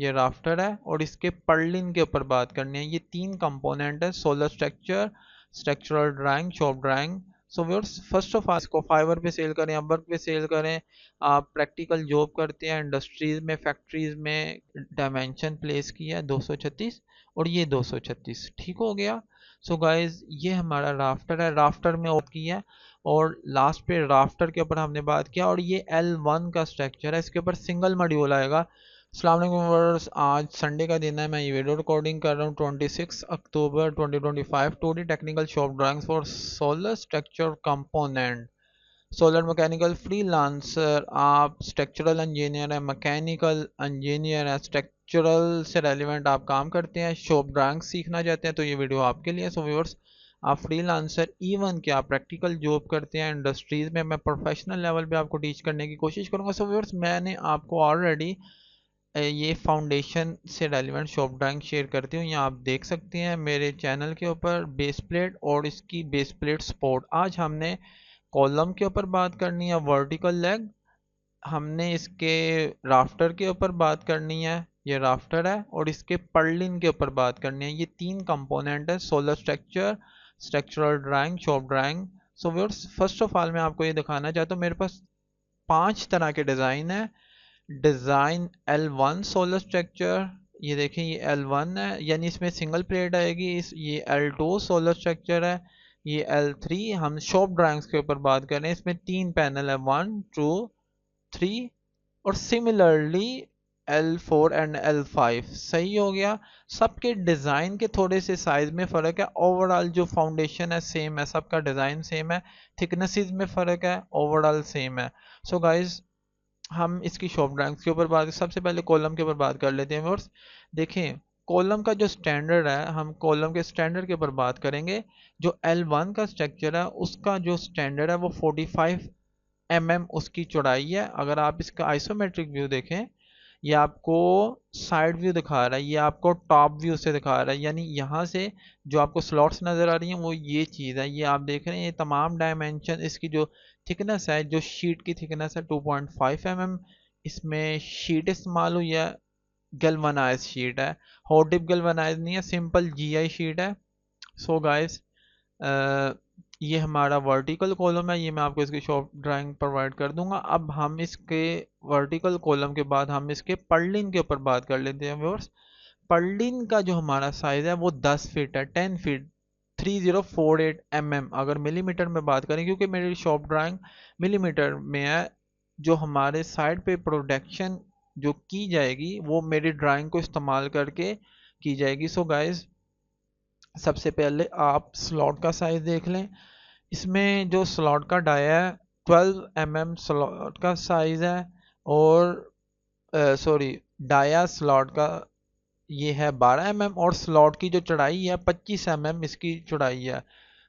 ये राफ्टर है और इसके पर्लिन के ऊपर बात करनी है। ये तीन कंपोनेंट है, solar structure, structural drawing, shop drawing. So viewers, first of all इसको फाइवर पे सेल करें, अपवर्क पे सेल करें, आप प्रैक्टिकल जॉब करते हैं इंडस्ट्रीज में, फैक्ट्रीज में, डायमेंशन प्लेस किया है 236 और ये 236, ठीक हो गया। सो गाइज ये हमारा राफ्टर है, राफ्टर में और किया है और लास्ट पे राफ्टर के ऊपर हमने बात किया और ये L1 का स्ट्रक्चर है, इसके ऊपर सिंगल मॉड्यूल आएगा। अस्सलाम वालेकुम व्यूअर्स, आज संडे का दिन है, मैं ये वीडियो रिकॉर्डिंग कर रहा हूँ 26 October 2025। To technical shop drawings for solar structure component, solar mechanical freelancer. आप स्ट्रक्चरल इंजीनियर हैं, मैकेनिकल इंजीनियर हैं, स्ट्रक्चरल से रेलिवेंट आप काम करते हैं, शॉप ड्राइंग सीखना चाहते हैं तो ये वीडियो आपके लिए। सो व्यूअर्स, आप फ्रीलांसर इवन कि आप प्रैक्टिकल जॉब करते हैं इंडस्ट्रीज में, मैं प्रोफेशनल लेवल पे आपको टीच करने की कोशिश करूंगा। सो व्यूअर्स, मैंने आपको ऑलरेडी ये फाउंडेशन से रेलिवेंट शॉप ड्राइंग शेयर करती हूँ, यहाँ आप देख सकते हैं मेरे चैनल के ऊपर बेस प्लेट और इसकी बेस प्लेट सपोर्ट। आज हमने कॉलम के ऊपर बात करनी है, वर्टिकल लेग, हमने इसके राफ्टर के ऊपर बात करनी है, ये राफ्टर है और इसके पर्लिन के ऊपर बात करनी है। ये तीन कंपोनेंट है, solar structure, structural drawing, shop drawing. So viewers, first of all मैं आपको ये दिखाना चाहता हूँ, मेरे पास 5 तरह के डिज़ाइन है। डिज़ाइन L1 सोलर स्ट्रक्चर, ये देखें ये L1 है, यानी इसमें सिंगल प्लेट आएगी। ये L2 सोलर स्ट्रक्चर है, ये L3। हम शॉप ड्राइंग्स के ऊपर बात कर रहे हैं, इसमें 3 पैनल है, 1 2 3। और सिमिलरली L4 एंड L5, सही हो गया। सबके डिज़ाइन के थोड़े से साइज में फ़र्क है, ओवरऑल जो फाउंडेशन है सेम है, सबका डिज़ाइन सेम है, थिकनेसेस में फ़र्क है, ओवरऑल सेम है। सो गाइज, हम इसकी शॉप ड्राइंग्स के ऊपर बात, सबसे पहले कॉलम के ऊपर बात कर लेते हैं व्यूअर्स। देखें, कॉलम का जो स्टैंडर्ड है, हम कॉलम के स्टैंडर्ड के ऊपर बात करेंगे। जो L1 का स्ट्रक्चर है उसका जो स्टैंडर्ड है वो 45 उसकी चौड़ाई है। अगर आप इसका आइसोमेट्रिक व्यू देखें, ये आपको साइड व्यू दिखा रहा है, ये आपको टॉप व्यू से दिखा रहा है, यानी यहाँ से जो आपको स्लॉट्स नज़र आ रही हैं वो ये चीज़ है। ये आप देख रहे हैं, ये तमाम डायमेंशन, इसकी जो थिकनेस है, जो शीट की थिकनेस है 2.5 इसमें शीट इस्तेमाल हुई है, गैल्वनाइज शीट है, हॉट डिप गैल्वनाइज नहीं है, सिंपल GI शीट है। सो गाइस, ये हमारा वर्टिकल कॉलम है, ये मैं आपको इसकी शॉप ड्राइंग प्रोवाइड कर दूंगा। अब हम इसके वर्टिकल कॉलम के बाद हम इसके पर्लिन के ऊपर बात कर लेते हैं व्यूअर्स। पर्लिन का जो हमारा साइज है वो 10 फीट है, 10 फीट 3048 अगर मिलीमीटर में बात करें, क्योंकि मेरी शॉप ड्राइंग मिलीमीटर में है। जो हमारे साइड पे प्रोडक्शन जो की जाएगी वो मेरी ड्राइंग को इस्तेमाल करके की जाएगी। सो गाइज, सबसे पहले आप स्लॉट का साइज देख लें। इसमें जो स्लॉट का डाया है 12 स्लॉट का साइज है, और सॉरी, डाया स्लॉट का ये है 12 और स्लॉट की जो चौड़ाई है 25 इसकी चौड़ाई है।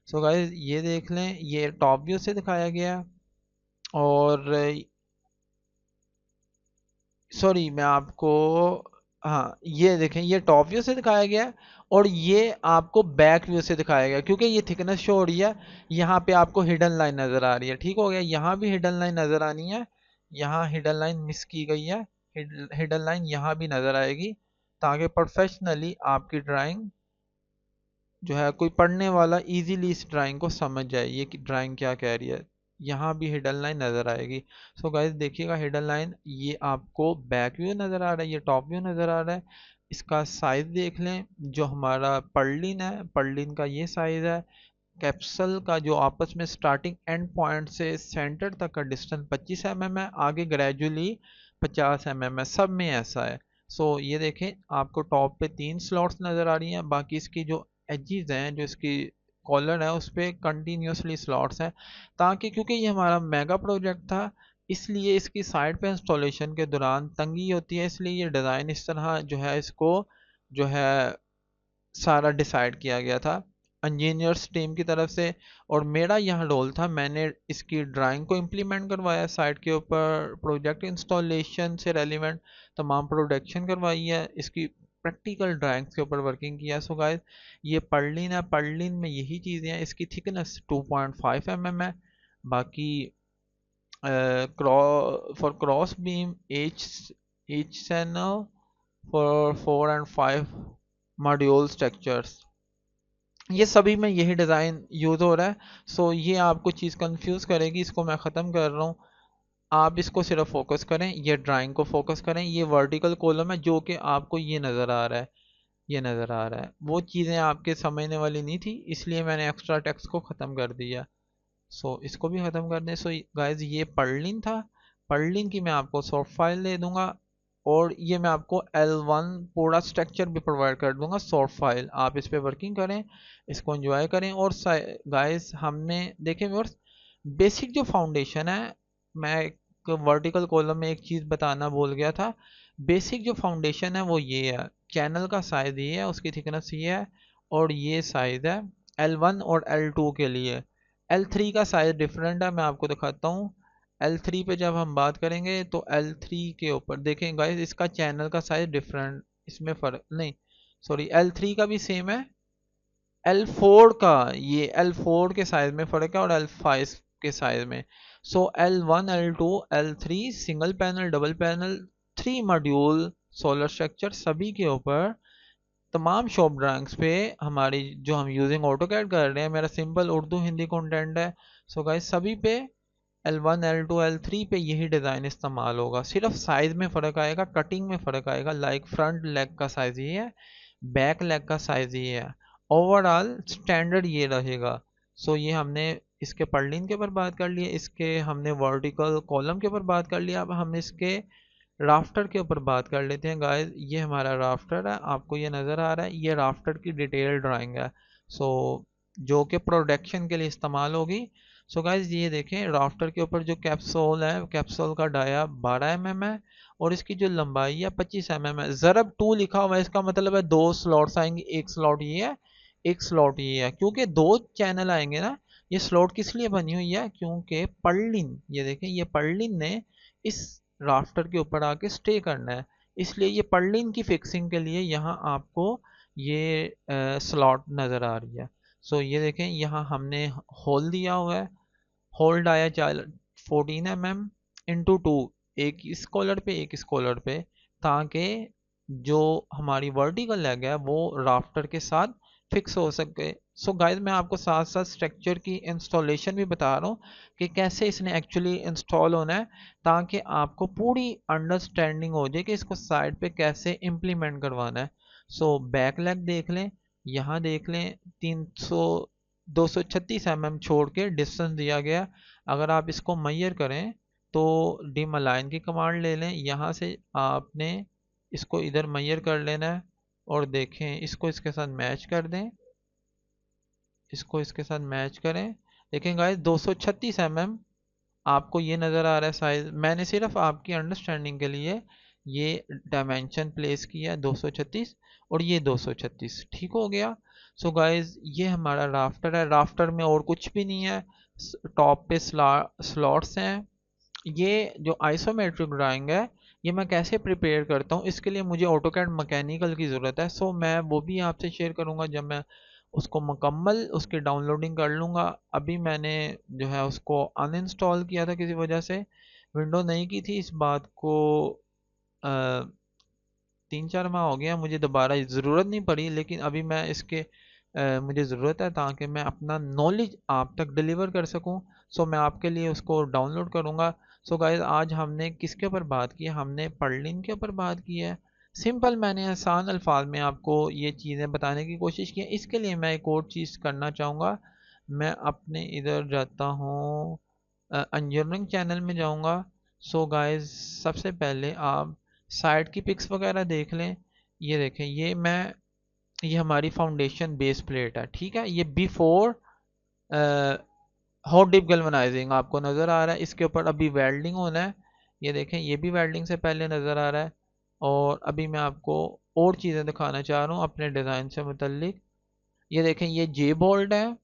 सो गाइस, ये देख लें, ये टॉप व्यू से दिखाया गया है। और सॉरी, मैं आपको, हाँ ये देखें, ये टॉप व्यू से दिखाया गया है और ये आपको बैक व्यू से दिखाया गया, क्योंकि ये थिकनेस शो हो रही है। यहाँ पे आपको हिडन लाइन नज़र आ रही है, ठीक हो गया। यहाँ भी हिडन लाइन नज़र आनी है, यहाँ हिडन लाइन मिस की गई है, हिडन लाइन यहाँ भी नज़र आएगी, ताकि प्रोफेशनली आपकी ड्राइंग जो है कोई पढ़ने वाला इजीली इस ड्राइंग को समझ जाए, ये ड्राइंग क्या कह रही है। यहाँ भी हिडन लाइन नज़र आएगी। सो गाइस देखिएगा, हिडन लाइन, ये आपको बैक व्यू नज़र आ रहा है, ये टॉप व्यू नज़र आ रहा है। इसका साइज देख लें, जो हमारा पर्लिन है, पर्लिन का ये साइज है। कैप्सल का जो आपस में स्टार्टिंग एंड पॉइंट से सेंटर तक का डिस्टेंस 25 है, आगे ग्रेजुअली 50 है, सब में ऐसा है। सो ये देखें, आपको टॉप पे 3 स्लॉट्स नज़र आ रही हैं, बाकी इसकी जो एजेस हैं, जो इसकी कॉलर है, उस पर कंटिन्यूसली स्लॉट्स हैं, ताकि क्योंकि ये हमारा मेगा प्रोजेक्ट था, इसलिए इसकी साइड पे इंस्टॉलेशन के दौरान तंगी होती है, इसलिए ये डिज़ाइन इस तरह जो है, इसको जो है सारा डिसाइड किया गया था इंजीनियर्स टीम की तरफ से। और मेरा यहाँ रोल था, मैंने इसकी ड्राइंग को इम्प्लीमेंट करवाया साइट के ऊपर, प्रोजेक्ट इंस्टॉलेशन से रेलिवेंट तमाम प्रोडक्शन करवाई है, इसकी प्रैक्टिकल ड्राइंग्स के ऊपर वर्किंग किया। सो गाइस, ये पर्लिन है, पर्लिन में यही चीज़ें हैं। इसकी थिकनेस 2.5 है। बाकी for cross beam H channel for 4 and 5 module structures, ये सभी में यही डिज़ाइन यूज़ हो रहा है। सो ये आपको चीज़ कंफ्यूज करेगी, इसको मैं ख़त्म कर रहा हूँ। आप इसको सिर्फ फोकस करें, ये ड्राइंग को फोकस करें। ये वर्टिकल कॉलम है जो कि आपको ये नज़र आ रहा है, ये नज़र आ रहा है। वो चीज़ें आपके समझने वाली नहीं थी, इसलिए मैंने एक्स्ट्रा टेक्स्ट को ख़त्म कर दिया। सो इसको भी ख़त्म कर दें। सो गाइज ये पर्लिन था। पर्लिन की मैं आपको सॉफ्ट फाइल दे दूंगा, और ये मैं आपको L1 पूरा स्ट्रक्चर भी प्रोवाइड कर दूंगा सॉफ्ट फाइल। आप इस पे वर्किंग करें, इसको एंजॉय करें। और गाइज हमने देखें व्यूअर्स, बेसिक जो फाउंडेशन है, मैं एक वर्टिकल कॉलम में एक चीज़ बताना भूल गया था। बेसिक जो फाउंडेशन है वो ये है, चैनल का साइज़ ये है, उसकी थिकनेस ये है, और ये साइज़ है L1 और L2 के लिए। L3 का साइज़ डिफरेंट है, मैं आपको दिखाता हूँ। L3 पे जब हम बात करेंगे तो L3 के ऊपर देखें गाइस, इसका चैनल का साइज़ डिफरेंट, इसमें फ़र्क नहीं, सॉरी L3 का भी सेम है। L4 का, ये L4 के साइज़ में फ़र्क है और L5 के साइज़ में। सो L1 L2 L3 single panel, double panel, 3 module solar structure, सभी के ऊपर तमाम शॉप ड्राइंग्स पे हमारी जो हम यूजिंग ऑटोकैड कर रहे हैं, मेरा सिंपल उर्दू हिंदी कंटेंट है। सो गाइस सभी पे L1 L2 L3 पे यही डिज़ाइन इस्तेमाल होगा। सिर्फ साइज़ में फ़र्क आएगा, कटिंग में फ़र्क आएगा। लाइक फ्रंट लेग का साइज़ ये है, बैक लेग का साइज़ ये है, ओवरऑल स्टैंडर्ड ये रहेगा। सो ये हमने इसके पर्लिन के ऊपर बात कर ली, इसके हमने वर्टिकल कॉलम के ऊपर बात कर लिया। अब हम इसके राफ्टर के ऊपर बात कर लेते हैं गाइस। ये हमारा राफ्टर है, आपको ये नज़र आ रहा है, ये राफ्टर की डिटेल ड्राइंग है। सो जो कि प्रोडक्शन के लिए इस्तेमाल होगी। सो गाइस ये देखें, राफ्टर के ऊपर जो कैप्सूल है, कैप्सूल का डाया 12 mm है, और इसकी जो लंबाई है 25 mm है। ज़रब 2 लिखा हुआ है, इसका मतलब है 2 स्लॉट्स आएंगे, एक स्लॉट ये है, एक स्लॉट ये है, क्योंकि 2 चैनल आएंगे ना। ये स्लॉट किस लिए बनी हुई है, क्योंकि पर्लिन, ये देखें, ये पर्लिन ने इस राफ्टर के ऊपर आके स्टे करना है, इसलिए ये पर्लिन की फिक्सिंग के लिए यहाँ आपको ये स्लॉट नज़र आ रही है। सो ये देखें, यहाँ हमने होल दिया हुआ है, होल्ड आया 14 mm इंटू 2, एक इस कॉलर पे एक इस कॉलर पे, ताकि जो हमारी वर्टिकल लेग है वो राफ्टर के साथ फिक्स हो सके। सो गाइस मैं आपको साथ साथ स्ट्रक्चर की इंस्टॉलेशन भी बता रहा हूँ कि कैसे इसने एक्चुअली इंस्टॉल होना है, ताकि आपको पूरी अंडरस्टैंडिंग हो जाए कि इसको साइड पे कैसे इम्प्लीमेंट करवाना है। सो बैक लेग देख लें, यहाँ देख लें, 236 mm छोड़ के डिस्टेंस दिया गया। अगर आप इसको मैयर करें तो डिम अलाइन की कमांड ले लें, यहाँ से आपने इसको इधर मैयर कर लेना है, और देखें इसको इसके साथ मैच कर दें, इसको इसके साथ मैच करें। देखें गाइस 236 mm आपको ये नज़र आ रहा है साइज। मैंने सिर्फ आपकी अंडरस्टैंडिंग के लिए ये डायमेंशन प्लेस किया है, 236 और ये 236, ठीक हो गया। सो गाइज ये हमारा राफ्टर है, राफ्टर में और कुछ भी नहीं है, टॉप पे स्लॉट्स हैं। ये जो आइसोमेट्रिक ड्राइंग है, ये मैं कैसे प्रिपेयर करता हूँ, इसके लिए मुझे ऑटोकैड मैकेनिकल की ज़रूरत है। सो मैं वो भी आपसे शेयर करूँगा जब मैं उसको मुकम्मल उसकी डाउनलोडिंग कर लूँगा। अभी मैंने जो है उसको अनइंस्टॉल किया था, किसी वजह से विंडो नहीं की थी। इस बात को 3-4 माह हो गया, मुझे दोबारा ज़रूरत नहीं पड़ी, लेकिन अभी मैं इसके मुझे ज़रूरत है ताकि मैं अपना नॉलेज आप तक डिलीवर कर सकूं। सो मैं आपके लिए उसको डाउनलोड करूंगा। सो गाइस आज हमने किसके ऊपर बात की है, हमने पर्लिन के ऊपर बात की है। सिंपल मैंने आसान अल्फाज में आपको ये चीज़ें बताने की कोशिश की है। इसके लिए मैं एक और चीज़ करना चाहूँगा, मैं अपने इधर जाता हूँ, इंजीनियरिंग चैनल में जाऊँगा। सो गाइस सबसे पहले आप साइड की पिक्स वगैरह देख लें। ये देखें, ये हमारी फाउंडेशन बेस प्लेट है, ठीक है। ये बिफोर हॉट डिप गैल्वेनाइजिंग आपको नज़र आ रहा है, इसके ऊपर अभी वेल्डिंग होना है। ये देखें, ये भी वेल्डिंग से पहले नज़र आ रहा है। और अभी मैं आपको और चीज़ें दिखाना चाह रहा हूँ अपने डिज़ाइन से मुतल्लिक। ये देखें, ये जे बोल्ट है,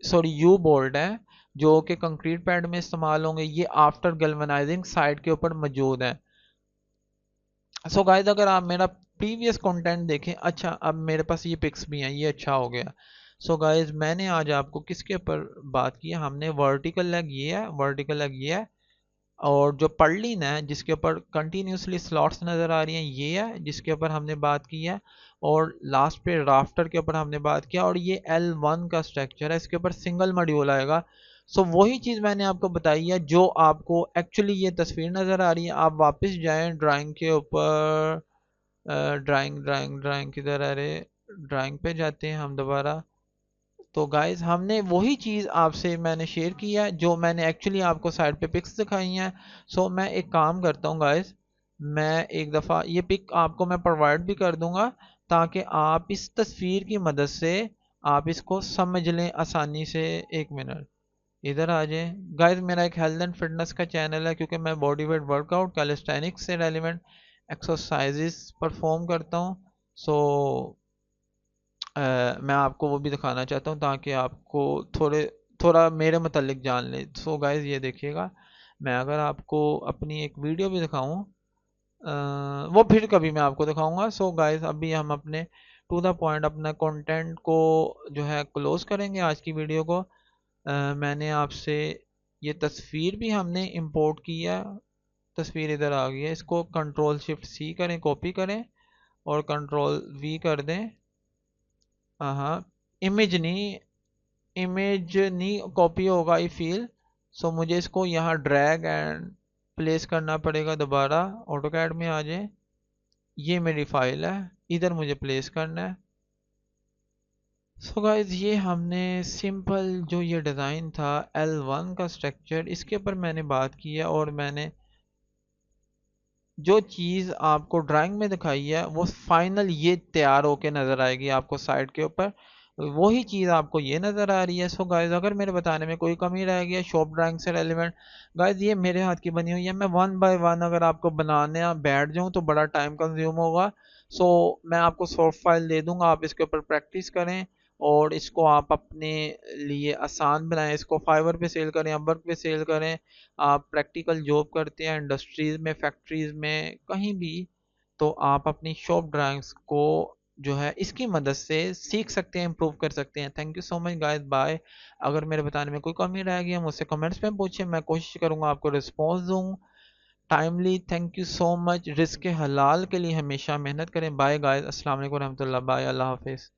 सॉरी यू बोल्ट है, जो कि कंक्रीट पैड में इस्तेमाल होंगे। ये आफ्टर गैल्वेनाइजिंग साइड के ऊपर मौजूद है। सो गाइस अगर आप मेरा प्रीवियस कंटेंट देखें, अच्छा अब मेरे पास ये पिक्स भी हैं, ये अच्छा हो गया। सो गाइस मैंने आज आपको किसके ऊपर बात की है, हमने वर्टिकल लेग ये है, वर्टिकल लेग ये है, और जो पर्लिन है जिसके ऊपर कंटिन्यूसली स्लॉट्स नज़र आ रही हैं ये है जिसके ऊपर हमने बात की है। और लास्ट पे राफ्टर के ऊपर हमने बात किया, और ये L1 का स्ट्रक्चर है, इसके ऊपर सिंगल मॉड्यूल आएगा। सो वही चीज़ मैंने आपको बताई है जो आपको एक्चुअली ये तस्वीर नज़र आ रही है। आप वापस जाएं ड्राइंग के ऊपर, ड्राइंग ड्राइंग ड्राइंग किधर है रे, ड्राइंग पे जाते हैं हम दोबारा। तो गाइज हमने वही चीज़ आपसे मैंने शेयर की है जो मैंने एक्चुअली आपको साइड पे पिक्स दिखाई हैं। सो मैं एक काम करता हूँ गाइज, मैं एक दफ़ा ये पिक आपको मैं प्रोवाइड भी कर दूंगा ताकि आप इस तस्वीर की मदद से आप इसको समझ लें आसानी से। एक मिनट इधर आ जाए गाइज, मेरा एक हेल्थ एंड फिटनेस का चैनल है क्योंकि मैं बॉडी वेट वर्कआउट कैलिस्थेनिक्स से रेलिवेंट एक्सरसाइजेस परफॉर्म करता हूँ। सो मैं आपको वो भी दिखाना चाहता हूँ ताकि आपको थोड़ा मेरे मतलब जान ले। सो गाइज ये देखिएगा, मैं अगर आपको अपनी एक वीडियो भी दिखाऊँ, वो फिर कभी मैं आपको दिखाऊंगा। सो गाइज अभी हम अपने टू द पॉइंट अपना कंटेंट को जो है क्लोज करेंगे आज की वीडियो को। मैंने आपसे ये तस्वीर भी हमने इंपोर्ट की है, तस्वीर इधर आ गई है, इसको कंट्रोल शिफ्ट सी करें, कॉपी करें और कंट्रोल वी कर दें। हाँ, इमेज नहीं कॉपी होगा आई फील। सो मुझे इसको यहाँ ड्रैग एंड प्लेस करना पड़ेगा दोबारा। ऑटोकैड में आ जाए, ये मेरी फाइल है, इधर मुझे प्लेस करना है। सो गाइज ये हमने सिंपल जो ये डिज़ाइन था L1 का स्ट्रक्चर, इसके ऊपर मैंने बात की है और मैंने जो चीज़ आपको ड्राइंग में दिखाई है वो फाइनल ये तैयार होके नज़र आएगी आपको साइड के ऊपर, वही चीज़ आपको ये नज़र आ रही है। सो गाइज अगर मेरे बताने में कोई कमी रह गई है शॉप ड्राइंग से रेलिवेंट, गाइज ये मेरे हाथ की बनी हुई है, मैं वन बाय वन अगर आपको बनाने बैठ जाऊँ तो बड़ा टाइम कंज्यूम होगा। सो मैं आपको सॉफ्ट फाइल दे दूंगा, आप इसके ऊपर प्रैक्टिस करें और इसको आप अपने लिए आसान बनाएं, इसको फाइवर पे सेल करें, अपवर्क पे सेल करें। आप प्रैक्टिकल जॉब करते हैं इंडस्ट्रीज में, फैक्ट्रीज में, कहीं भी, तो आप अपनी शॉप ड्राइंग्स को जो है इसकी मदद से सीख सकते हैं, इम्प्रूव कर सकते हैं। Thank you so much guys, bye. अगर मेरे बताने में कोई कमी रह गई है मुझसे कमेंट्स में पूछिए, मैं कोशिश करूंगा आपको रिस्पॉन्स दूं timely. Thank you so much. Risk हलाल के लिए हमेशा मेहनत करें। बाय गाइस, अस्सलाम वालेकुम रहमतुल्लाह, बाय, अल्लाह हाफिज़।